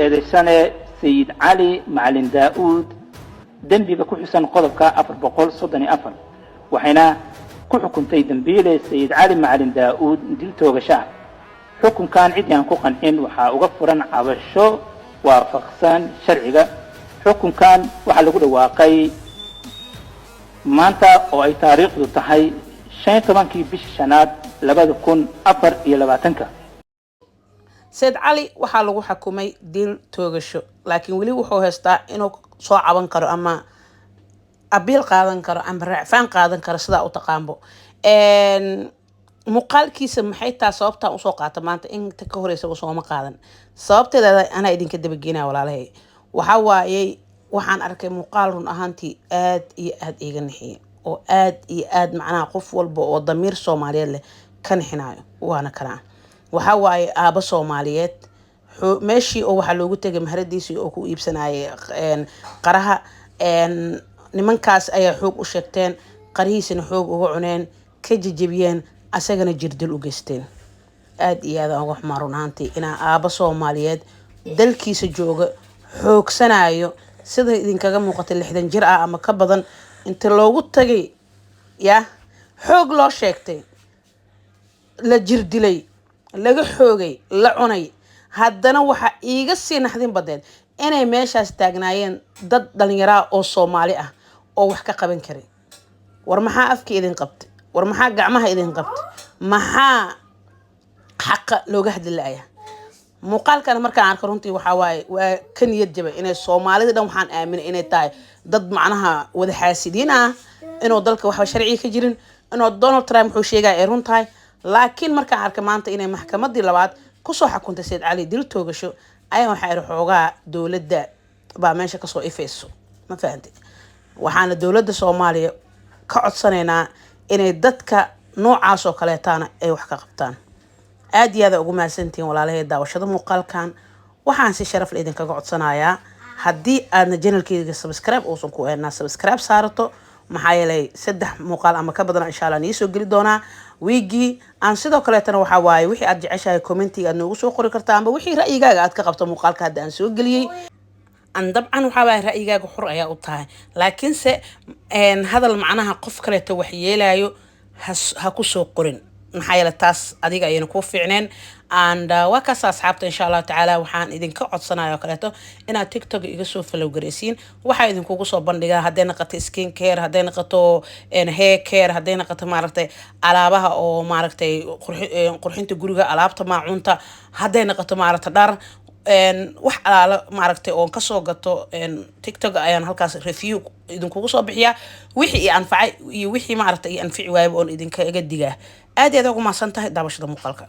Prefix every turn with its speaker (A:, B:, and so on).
A: eedeysane sayid cali macalin daa'uud dembiga ku xusan qodobka 434 waxayna ku xukuntay dambiile sayid cali macalin daa'uud dil toogasho xukunkan cid aan ku qancin waxa uga furan cabasho waafaqsan sharciga xukunkan waxa lagu dhawaaqay maanta oo ay taariikhdu tahay 15 bishii shanaad 2024
B: سيد علي waxaa lagu xukumay dil toogasho laakiin wali wuxuu haystaa inuu soo caban karo ama abiil qaadan karo ama raacfaan qaadan karo sida uu taqaanbo muuqaalkiisa maxay taa sababta uu soo qaato maanta inta ka horeysa soo ma qaadan sababteeda ana idinka daba geenaa walaalahay waxa waayay waxaan arkay muuqaal run ahaantii aad iyo aad iiga nixiyay oo aad iyo aad macnaha qof walba oo damiir Soomaaliyeed leh kan xinaayo waana kana waxa waaye aaba Soomaaliyeed meeshii oo waxa loogu tagay maharadiisii oo ku iibsanayay qaraha nimankaas ayaa xoog u sheegteen qarihiisina xoog uga cuneen ka jijibiyeen asagana jirdil u geysteen aad iyo aad uga xumaan ahaantii ina aaba Soomaaliyeed dalkiisa jooga xoogsanayo sida idinkaga muuqata 60 jir ah ama ka badan inta loogu tagay ya xoog loo sheegtay la jirdilay laga xoogay la cunay haddana waxa iiga sii naxdin badeed inay meeshaas taagnaayeen dad dhalinyaro oo Soomaali ah oo wax ka qaban kare war maxaa afka idin qabtay war maxaa gacmaha idin qabtay maxaa xaq looga hadlayaa muuqaalkan markaan arko runtii waxa waaye waa ka niyad jabay inay Soomaalida dhan waxaan aaminay inay tahay dad macnaha wada xaasidiin ah inuu dalka wax sharci ka jirin inuu Donald Trump wuxuu sheegay run tahay laakiin markaan arko maanta inay maxkamadii labaad ku soo xukuntay Sayid Cali dil toogasho ayaa waxa ay xoogaa dawladda baa meesha ka soo ifayso ma fahanti waxaana dawladda Soomaaliya ka codsanaynaa inay dadka noocaas oo kale taana ay wax ka qabtaan aad iyo aad ugu maasantiin walaalahay daawashada muuqaalkan waxaan si sharaf leh idinkaga codsanayaa haddii aadna channelkayga subscribe uusan ku ahayn subscribe saarato maxaa yeelay 3 muuqaal ama ka badan insha Allah soo gali doona wigi aan sidoo kale tan waxa waaye wixii aad jeceshahay commentiga aad noogu soo qori kartaa ama wixii ra'yigaaga aad ka qabto muuqaalka hadda aan soo galiyay aan dabcan waxa waaye ra'yigaaga xur ayaa u tahay laakiin se hadal macnaha qof kale ta wax yeelayo ha ku soo qorin maxaa yeelay taas adiga ayna ku fiicneen and waa ka asxaabta insha Allah taala waxaan idinka codsanayaa kaleeto inaad TikTok iga soo follow gareysiin waxa idinkugu soo bandhigaa haday naqato skin care haday naqato hair care haday naqato maaragtay alaabaha oo maaragtay qurxinta guriga alaabta maacunta haday naqato maaragtay dhar wax alaala maaragtay oo ka soo gato TikTok ayaan halkaas review idinkugu soo bixiyaa wixii anfacay iyo wixii maaragtay anfici waayay oo idinka iga digaa aad iyo aad ugu maasantahay daawashada muuqaalka